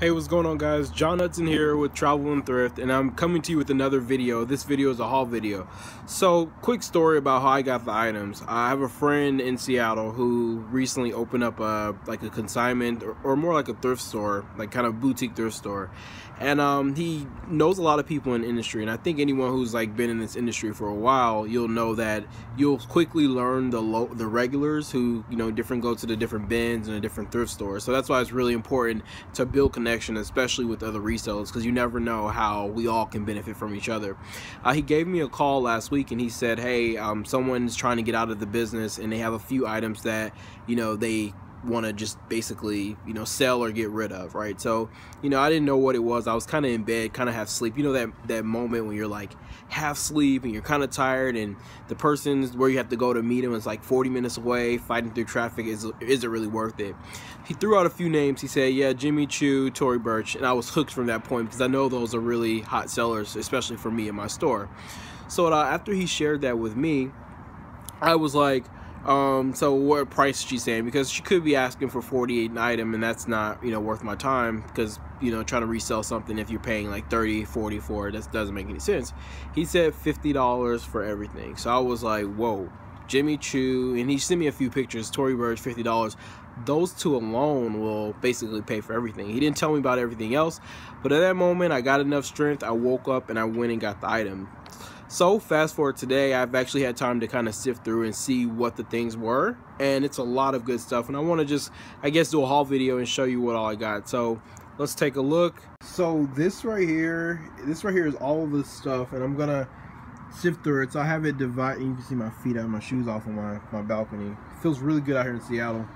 Hey, what's going on, guys? John Hudson here with Travel and Thrift, and I'm coming to you with another video. This video is a haul video. So, quick story about how I got the items. I have a friend in Seattle who recently opened up a consignment or more like a thrift store, like kind of boutique thrift store. And he knows a lot of people in the industry, and I think anyone who's like been in this industry for a while, you'll know that you'll quickly learn the regulars who, you know, go to the different bins and the different thrift stores. So that's why it's really important to build connection, especially with other resellers, because you never know how we all can benefit from each other. He gave me a call last week and he said, hey, someone's trying to get out of the business and they have a few items that, you know, they want to just basically, you know, sell or get rid of, right? So, you know, I didn't know what it was. I was kind of in bed, kind of half sleep. You know, that moment when you're like half sleep and you're kind of tired, and the person's where you have to go to meet him is like 40 minutes away. Fighting through traffic is it really worth it? He threw out a few names. He said, yeah, Jimmy Choo, Tory Burch, and I was hooked from that point because I know those are really hot sellers, especially for me in my store. So after he shared that with me, I was like, so what price is she saying? Because she could be asking for $48 an item, and that's not, you know, worth my time, because, you know, trying to resell something if you're paying like $30, $40 for it, that doesn't make any sense. He said $50 for everything. So I was like, whoa. Jimmy Choo, and he sent me a few pictures. Tory Burch, $50. Those two alone will basically pay for everything. He didn't tell me about everything else, but at that moment I got enough strength. I woke up and I went and got the item. So fast forward today, I've actually had time to kind of sift through and see what the things were, and it's a lot of good stuff, and I want to just, I guess, do a haul video and show you what all I got. So let's take a look. So this right here is all of this stuff, and I'm gonna sift through it. So I have it divided. You can see my feet. I have my shoes off on my balcony. It feels really good out here in Seattle,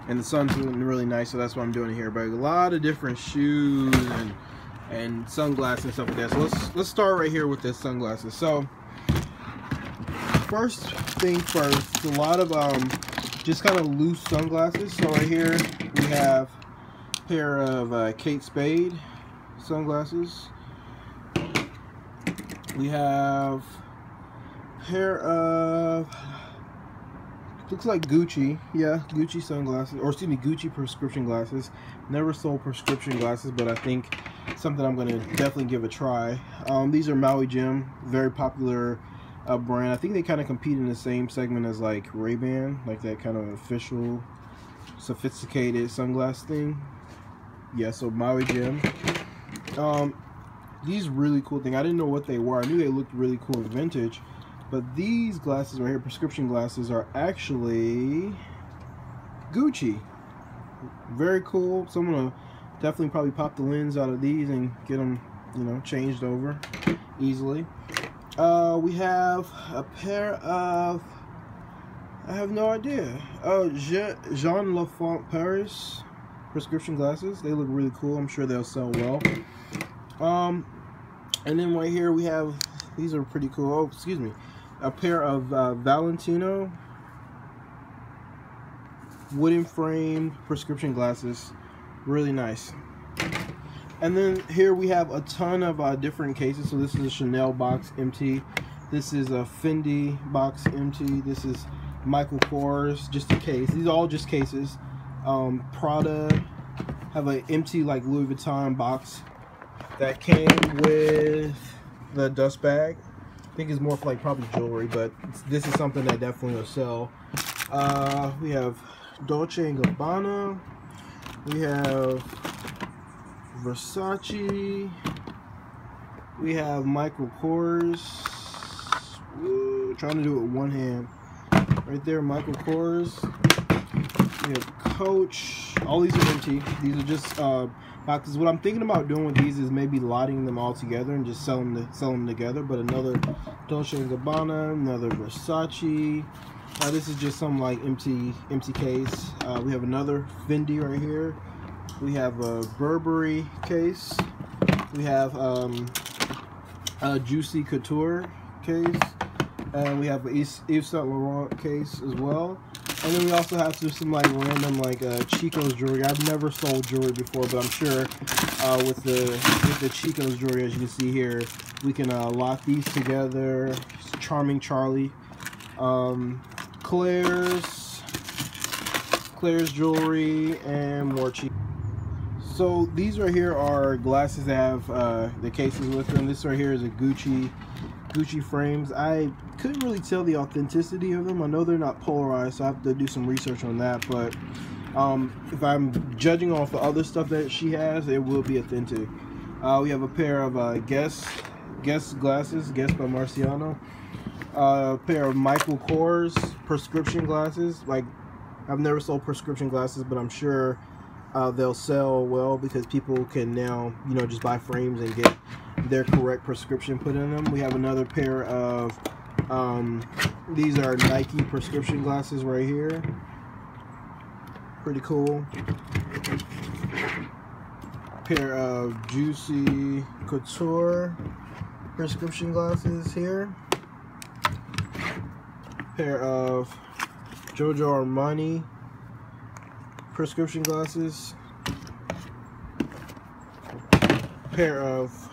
and the sun's really nice, so that's what I'm doing here. But a lot of different shoes and sunglasses and stuff like that. So let's start right here with the sunglasses. So first thing first, a lot of just kind of loose sunglasses. So right here we have a pair of Kate Spade sunglasses. We have a pair of, looks like Gucci, yeah, Gucci sunglasses, or excuse me, Gucci prescription glasses. Never sold prescription glasses, but I think something I'm gonna definitely give a try. These are Maui Jim, very popular brand. I think they kind of compete in the same segment as like Ray-Ban, like that kind of official, sophisticated sunglass thing. Yeah, so Maui Jim. These really cool thing. I didn't know what they were. I knew they looked really cool and vintage, but these glasses right here, prescription glasses, are actually Gucci. Very cool. So I'm gonna definitely probably pop the lens out of these and get them, you know, changed over easily. We have a pair of, I have no idea, Jean Lafont Paris prescription glasses. They look really cool. I'm sure they'll sell well. And then right here we have, these are pretty cool. Oh, excuse me, a pair of Valentino wooden frame prescription glasses. Really nice. And then here we have a ton of different cases. So this is a Chanel box empty. This is a Fendi box empty. This is Michael Kors, just a case. These are all just cases. Prada have an empty like Louis Vuitton box that came with the dust bag. I think it's more for like probably jewelry, but this is something that definitely will sell. We have Dolce and Gabbana. We have Versace. We have Michael Kors. Woo, trying to do it with one hand. Right there, Michael Kors. We have Coach. All these are empty. These are just boxes. What I'm thinking about doing with these is maybe lotting them all together and just sell them together. But another Dolce and Gabbana, another Versace. This is just some like empty case. We have another Fendi right here. We have a Burberry case. We have a Juicy Couture case. And we have an Yves Saint Laurent case as well. And then we also have some like random like Chico's jewelry. I've never sold jewelry before, but I'm sure with the Chico's jewelry, as you can see here, we can lock these together. Charming Charlie. Claire's jewelry, and more cheap. So these right here are glasses that have the cases with them. This right here is a Gucci frames. I couldn't really tell the authenticity of them. I know they're not polarized, so I have to do some research on that. But if I'm judging off the other stuff that she has, it will be authentic. We have a pair of Guess glasses, Guess by Marciano. A pair of Michael Kors prescription glasses. Like, I've never sold prescription glasses, but I'm sure they'll sell well because people can now, you know, just buy frames and get their correct prescription put in them. We have another pair of these are Nike prescription glasses right here. Pretty cool. Pair of Juicy Couture prescription glasses here. Pair of Giorgio Armani prescription glasses. Pair of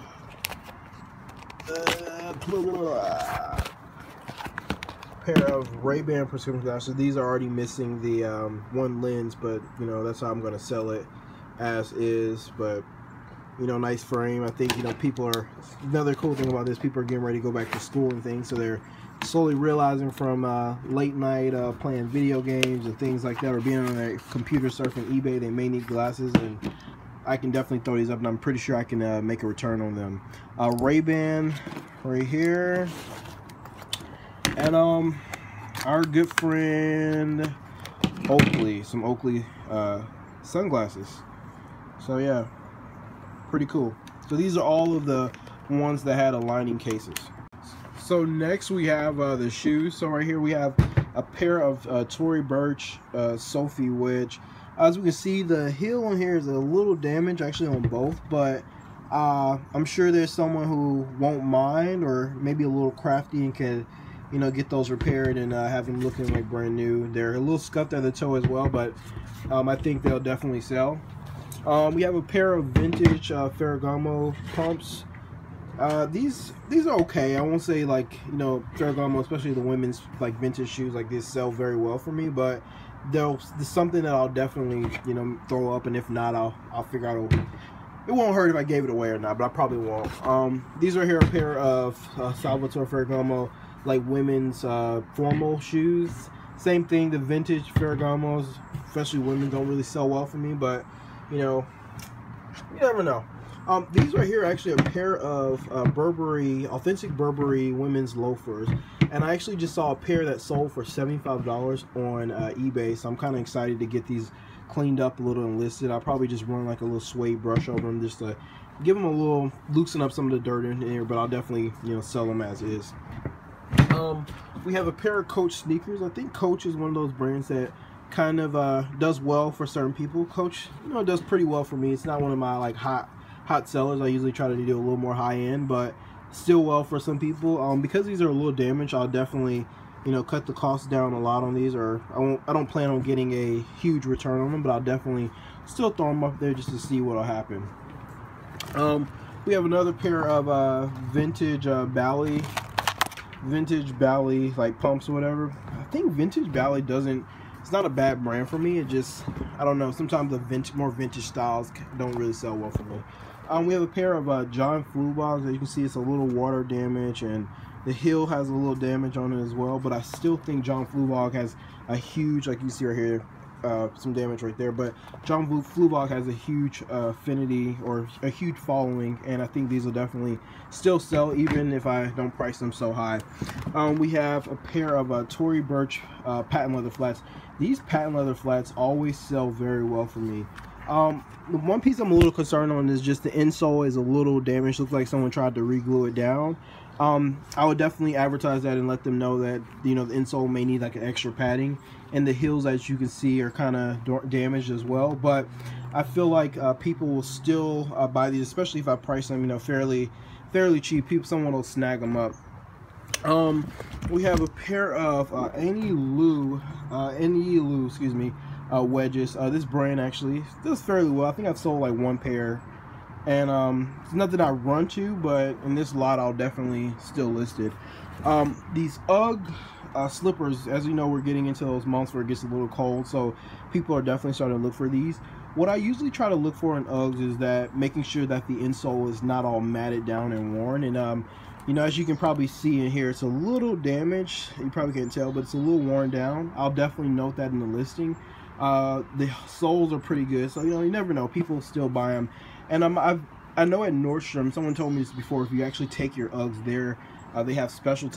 Ray-Ban prescription glasses. These are already missing the one lens, but you know, that's how I'm going to sell it as is. But you know, nice frame. I think, you know, people are, another cool thing about this, people are getting ready to go back to school and things, so they're slowly realizing from late night playing video games and things like that, or being on their computer surfing eBay, they may need glasses, and I can definitely throw these up, and I'm pretty sure I can make a return on them. Ray-Ban right here, and our good friend Oakley, some Oakley sunglasses. So yeah, pretty cool. So these are all of the ones that had aligning cases. So next we have the shoes. So right here we have a pair of Tory Burch Sophie Wedge. As we can see, the heel on here is a little damaged, actually, on both, but I'm sure there's someone who won't mind, or maybe a little crafty, and can, you know, get those repaired and have them looking like brand new. They're a little scuffed at the toe as well, but I think they'll definitely sell. We have a pair of vintage Ferragamo pumps. These are okay. I won't say, like, you know, Ferragamo, especially the women's like vintage shoes like this, sell very well for me, but there's something that I'll definitely, you know, throw up, and if not, I'll figure out. It won't hurt if I gave it away or not, but I probably won't. These are here a pair of Salvatore Ferragamo like women's formal shoes. Same thing, the vintage Ferragamos, especially women, don't really sell well for me, but you know, you never know. These right here are actually a pair of Burberry, authentic Burberry women's loafers, and I actually just saw a pair that sold for $75 on eBay, so I'm kind of excited to get these cleaned up a little and listed. I'll probably just run like a little suede brush over them just to give them a little, loosen up some of the dirt in here, but I'll definitely, you know, sell them as is. We have a pair of Coach sneakers. I think Coach is one of those brands that kind of does well for certain people. Coach, you know, does pretty well for me. It's not one of my like hot sellers. I usually try to do a little more high end, but still well for some people. Because these are a little damaged, I'll definitely, you know, cut the cost down a lot on these, or I don't plan on getting a huge return on them, but I'll definitely still throw them up there just to see what'll happen. We have another pair of vintage Bally like pumps or whatever. I think vintage Bally doesn't, it's not a bad brand for me. It just, I don't know, sometimes the more vintage styles don't really sell well for me. We have a pair of John Flubogs. As you can see, it's a little water damage, and the heel has a little damage on it as well, but I still think John Flubog has a huge, like you see right here, some damage right there, but John Flubog has a huge affinity, or a huge following, and I think these will definitely still sell even if I don't price them so high. We have a pair of Tory Burch patent leather flats. These patent leather flats always sell very well for me. The one piece I'm a little concerned on is just the insole is a little damaged. Looks like someone tried to re-glue it down. I would definitely advertise that and let them know that, you know, the insole may need like an extra padding, and the heels, as you can see, are kind of damaged as well. But I feel like people will still buy these, especially if I price them, you know, fairly cheap. Someone will snag them up. We have a pair of Annie Lou, excuse me, wedges. This brand actually does fairly well. I think I've sold like one pair, and it's nothing I run to, but in this lot I'll definitely still list it. These Ugg slippers, as you know, we're getting into those months where it gets a little cold, so people are definitely starting to look for these. What I usually try to look for in Uggs is that making sure that the insole is not all matted down and worn. And you know, as you can probably see in here, it's a little damaged. You probably can't tell, but it's a little worn down. I'll definitely note that in the listing. The soles are pretty good, so you know, you never know. People still buy them. And I know at Nordstrom, someone told me this before, if you actually take your Uggs there, they have special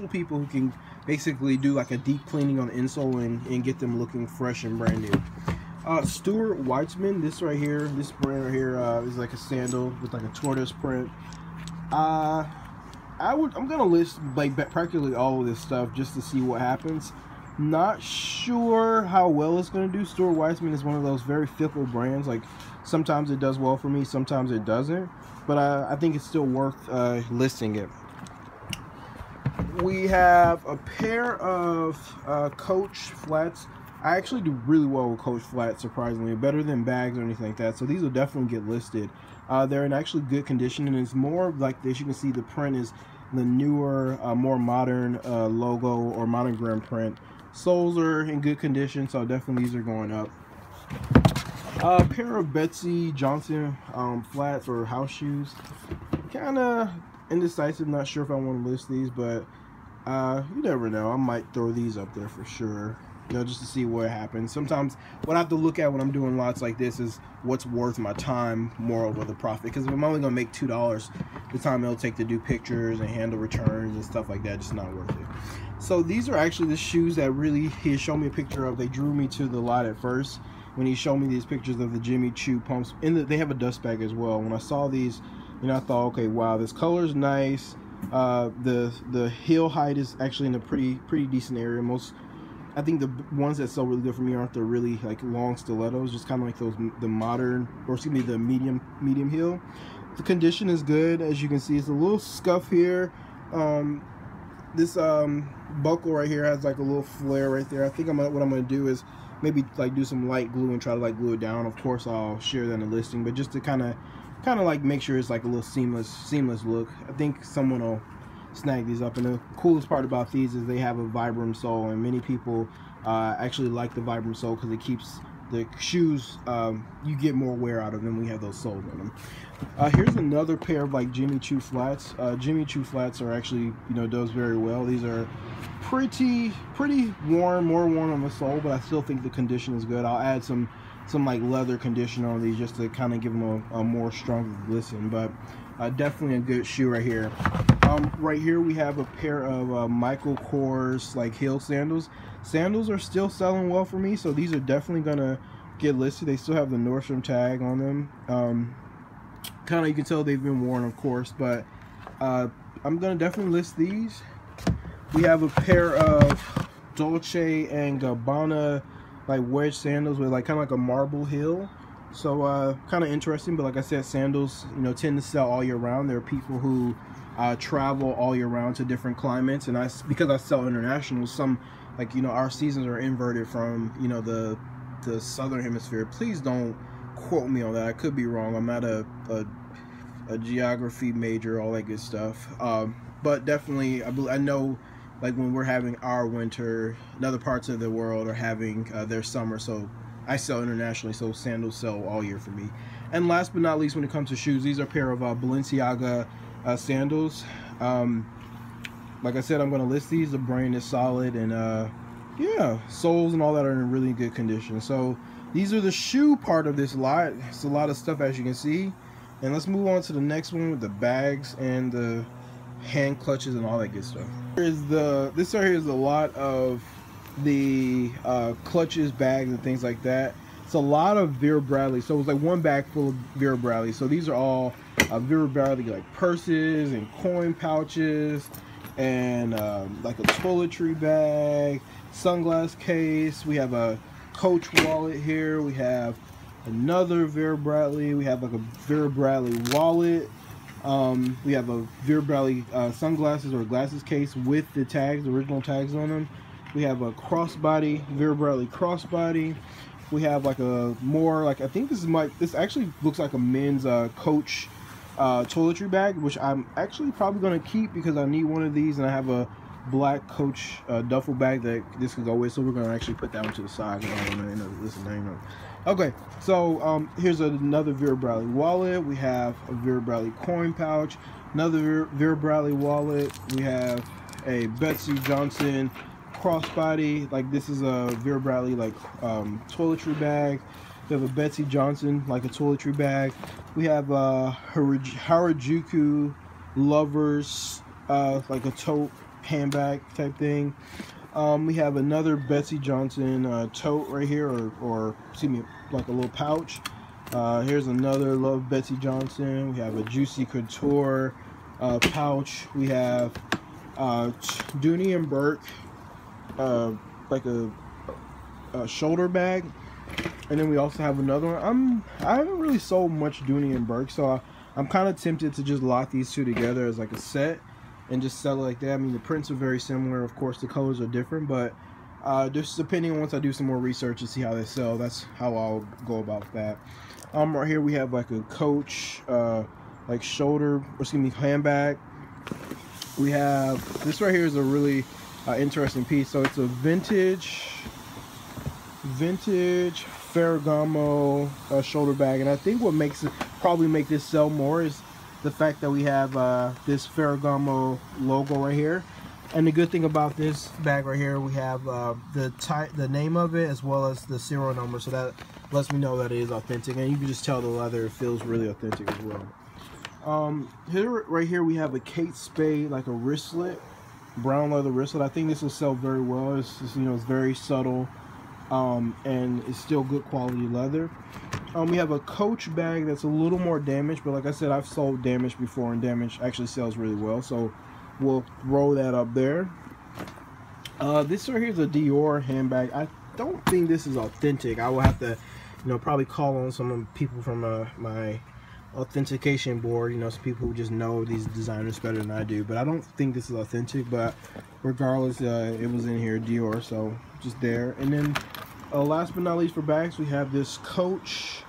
people who can basically do like a deep cleaning on the insole and get them looking fresh and brand new. Stuart Weitzman, this right here, this brand right here is like a sandal with like a tortoise print. I'm gonna list like practically all of this stuff just to see what happens. Not sure how well it's gonna do. Stuart Weitzman is one of those very fickle brands. Like sometimes it does well for me, sometimes it doesn't. But I think it's still worth listing it. We have a pair of Coach flats. I actually do really well with Coach flats, surprisingly, better than bags or anything like that. So these will definitely get listed. They're in actually good condition, and it's more like this. You can see the print is the newer, more modern logo or monogram print. Soles are in good condition, so definitely these are going up. A pair of Betsy Johnson flats or house shoes. Kind of indecisive, not sure if I want to list these, but you never know. I might throw these up there for sure, you know, just to see what happens. Sometimes what I have to look at when I'm doing lots like this is what's worth my time more over the profit, because if I'm only gonna make $2, the time it'll take to do pictures and handle returns and stuff like that, just not worth it. So these are actually the shoes that really he showed me a picture of. They drew me to the lot at first when he showed me these pictures of the Jimmy Choo pumps. They have a dust bag as well. When I saw these, you know, I thought, okay, wow, this color is nice. The heel height is actually in a pretty decent area. I think the ones that sell really good for me aren't the really like long stilettos, just kind of like those the modern, or excuse me, the medium heel. The condition is good, as you can see. It's a little scuff here. This buckle right here has like a little flare right there. I think what I'm gonna do is maybe like do some light glue and try to like glue it down. Of course I'll share that in the listing, but just to kind of like make sure it's like a little seamless look. I think someone will snag these up. And the coolest part about these is they have a Vibram sole, and many people actually like the Vibram sole because it keeps the shoes, you get more wear out of them when you have those soles on them. Here's another pair of like Jimmy Choo flats. Jimmy Choo flats are actually, you know, does very well. These are pretty worn, more worn on the sole, but I still think the condition is good. I'll add some like leather condition on these just to kind of give them a more stronger glisten, but definitely a good shoe right here. Right here we have a pair of Michael Kors like heel sandals. Sandals are still selling well for me, so these are definitely gonna get listed. They still have the Nordstrom tag on them. Kind of, you can tell they've been worn, of course, but I'm gonna definitely list these. We have a pair of Dolce and Gabbana like wedge sandals with like kind of like a marble heel. So kind of interesting, but like I said, sandals, you know, tend to sell all year round. There are people who travel all year round to different climates, and because I sell international, some, like, you know, our seasons are inverted from, you know, the southern hemisphere. Please don't quote me on that. I could be wrong. I'm not a geography major, all that good stuff. But definitely, I know, like, when we're having our winter, in other parts of the world are having their summer. So I sell internationally, so sandals sell all year for me. And last but not least, when it comes to shoes, these are a pair of Balenciaga sandals. Like I said, I'm going to list these. The brand is solid, and yeah, soles and all that are in really good condition. So these are the shoe part of this lot. It's a lot of stuff, as you can see. And let's move on to the next one with the bags and the hand clutches and all that good stuff. This right here is a lot of the clutches, bags, and things like that. It's a lot of Vera Bradley. So it's like one bag full of Vera Bradley. So these are all Vera Bradley like purses and coin pouches, and like a toiletry bag, sunglass case. We have a Coach wallet here. We have another Vera Bradley. We have like a Vera Bradley wallet. We have a Vera Bradley sunglasses or glasses case with the tags, the original tags on them. We have a crossbody, Vera Bradley crossbody. We have like a more like, I think this actually looks like a men's Coach toiletry bag, which I'm actually probably going to keep because I need one of these, and I have a black Coach duffel bag that this could go with, so we're gonna actually put that one to the side. I don't know, this is the name of it. Okay, so here's another Vera Bradley wallet. We have a Vera Bradley coin pouch, another Vera Bradley wallet. We have a Betsy Johnson crossbody. Like, this is a Vera Bradley like toiletry bag. We have a Betsy Johnson like a toiletry bag. We have a Harajuku lovers like a tote handbag type thing. We have another Betsy Johnson tote right here, or excuse me, like a little pouch. Here's another Love Betsy Johnson. We have a Juicy Couture pouch. We have Dooney and Bourke like a shoulder bag. And then we also have another one. I haven't really sold much Dooney and Bourke, so I'm kind of tempted to just lock these two together as like a set and just sell it like that. I mean, the prints are very similar. Of course, the colors are different, but just depending on once I do some more research to see how they sell, that's how I'll go about that. Right here we have like a Coach like shoulder, or excuse me, handbag. We have this right here is a really interesting piece. So it's a vintage Ferragamo shoulder bag, and I think what makes it probably make this sell more is the fact that we have this Ferragamo logo right here. And the good thing about this bag right here, we have the name of it as well as the serial number, so that lets me know that it is authentic, and you can just tell the leather feels really authentic as well. Right here we have a Kate Spade, like a wristlet, brown leather wristlet. I think this will sell very well. It's just, you know, it's very subtle. And it's still good quality leather. We have a Coach bag that's a little more damaged, but like I said, I've sold damage before, and damage actually sells really well, so we'll roll that up there. This right here is a Dior handbag. I don't think this is authentic. I will have to, you know, probably call on some people from my authentication board, you know, some people who just know these designers better than I do, but I don't think this is authentic. But regardless, it was in here, Dior, so just there. And then last but not least for bags, we have this Coach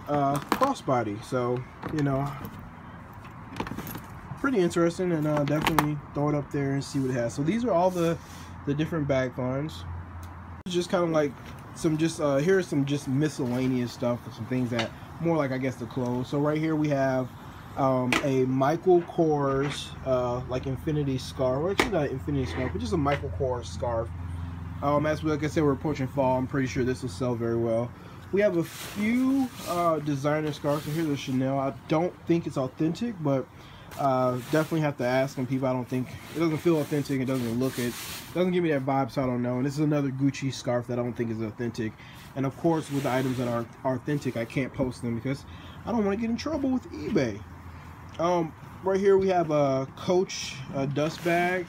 crossbody. So, you know, pretty interesting, and definitely throw it up there and see what it has. So these are all the different bag finds. Just kind of like some here's some just miscellaneous stuff, some things that more like, I guess, the clothes. So right here we have a Michael Kors like infinity scarf, or actually not an infinity scarf, but just a Michael Kors scarf. As like I said, we're approaching fall. I'm pretty sure this will sell very well. We have a few designer scarves. So here's a Chanel. I don't think it's authentic, but definitely have to ask some people. I don't think it doesn't feel authentic. It doesn't look it. Doesn't give me that vibe, so I don't know. And this is another Gucci scarf that I don't think is authentic. And of course, with the items that are authentic, I can't post them because I don't want to get in trouble with eBay. Right here we have a Coach dust bag.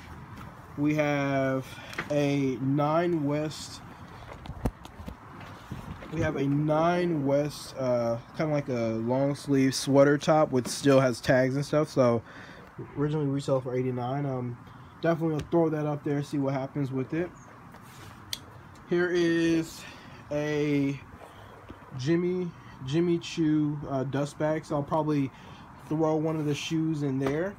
We have a 9 West. We have a 9 West, kind of like a long sleeve sweater top, which still has tags and stuff. So originally resale for $89. Definitely will throw that up there, see what happens with it. Here is a Jimmy Choo dust bag. So I'll probably throw one of the shoes in there.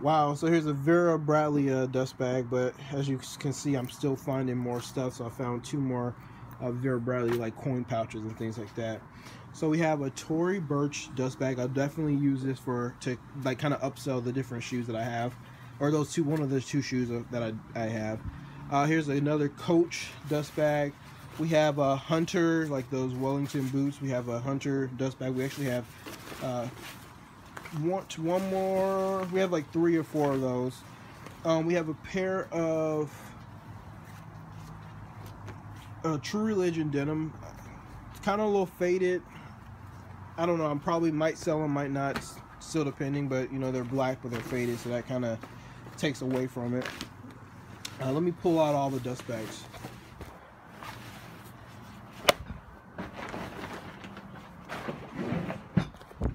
Wow, so here's a Vera Bradley dust bag, but as you can see, I'm still finding more stuff. So I found 2 more Vera Bradley like coin pouches and things like that. So we have a Tory Burch dust bag. I'll definitely use this to like kind of upsell the different shoes that I have, or one of those 2 shoes that I have. Here's another Coach dust bag. We have a Hunter, like those Wellington boots. We have a Hunter dust bag. We actually have one more. We have like 3 or 4 of those. We have a pair of True Religion denim. It's kind of a little faded. I don't know. I probably might sell them, might not. Still depending, but you know, they're black but they're faded, so that kind of takes away from it. Let me pull out all the dust bags.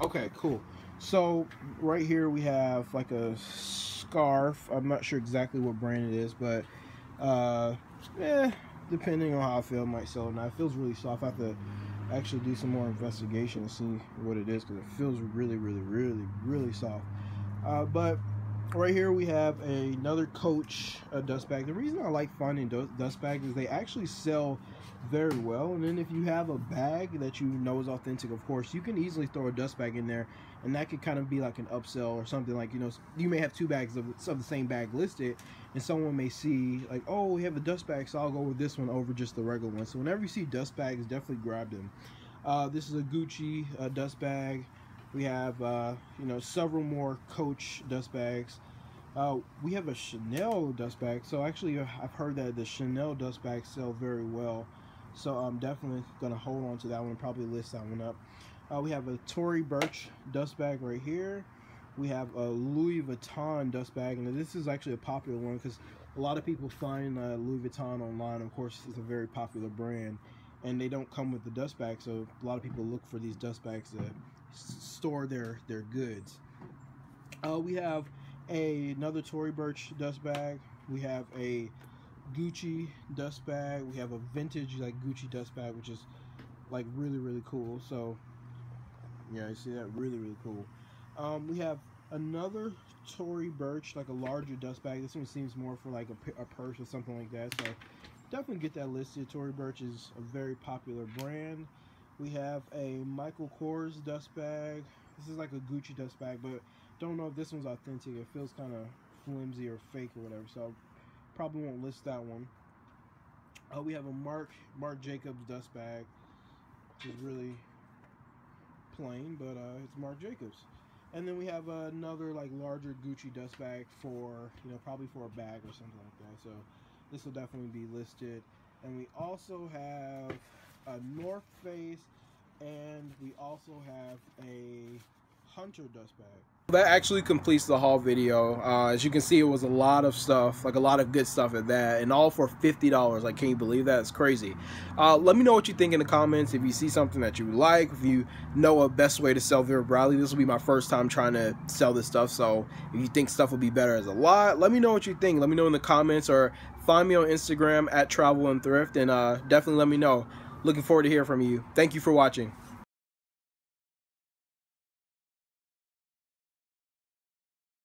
Okay, cool. So right here we have like a scarf. I'm not sure exactly what brand it is, but depending on how I feel, it might sell or not. It feels really soft. I have to actually do some more investigation and see what it is, because it feels really soft. But Right here we have another Coach dust bag. The reason I like finding dust bags is they actually sell very well. And then if you have a bag that you know is authentic, of course, you can easily throw a dust bag in there, and that could kind of be like an upsell or something. Like, you know, you may have two bags of the same bag listed, and someone may see like, oh, we have a dust bag, so I'll go with this one over just the regular one. So whenever you see dust bags, definitely grab them. This is a Gucci dust bag. We have you know, several more Coach dust bags. We have a Chanel dust bag. So actually, I've heard that the Chanel dust bags sell very well. So I'm definitely gonna hold on to that one and probably list that one up. We have a Tory Burch dust bag right here. We have a Louis Vuitton dust bag, and this is actually a popular one because a lot of people find Louis Vuitton online. Of course, it's a very popular brand, and they don't come with the dust bag, so a lot of people look for these dust bags to store their goods. We have another Tory Burch dust bag. We have a Gucci dust bag. We have a vintage like Gucci dust bag, which is like really cool. So yeah, you see that, really cool. We have another Tory Burch, like a larger dust bag. This one seems more for like a purse or something like that, so definitely get that listed. Tory Burch is a very popular brand. We have a Michael Kors dust bag. This is like a Gucci dust bag, but don't know if this one's authentic. It feels kind of flimsy or fake or whatever, so probably won't list that one. We have a Marc Jacobs dust bag, which is really plain, but it's Marc Jacobs. And then we have another like larger Gucci dust bag for, you know, probably for a bag or something like that. So this will definitely be listed. And we also have a North Face, and we also have a Hunter dust bag. That actually completes the haul video. As you can see, it was a lot of stuff, like a lot of good stuff at that, and all for $50. Like, can you believe that? It's crazy. Let me know what you think in the comments. If you see something that you like, if you know a best way to sell Vera Bradley. This will be my first time trying to sell this stuff, so if you think stuff will be better as a lot, let me know what you think. Let me know in the comments, or find me on Instagram at Travel and Thrift, and definitely let me know. Looking forward to hearing from you. Thank you for watching.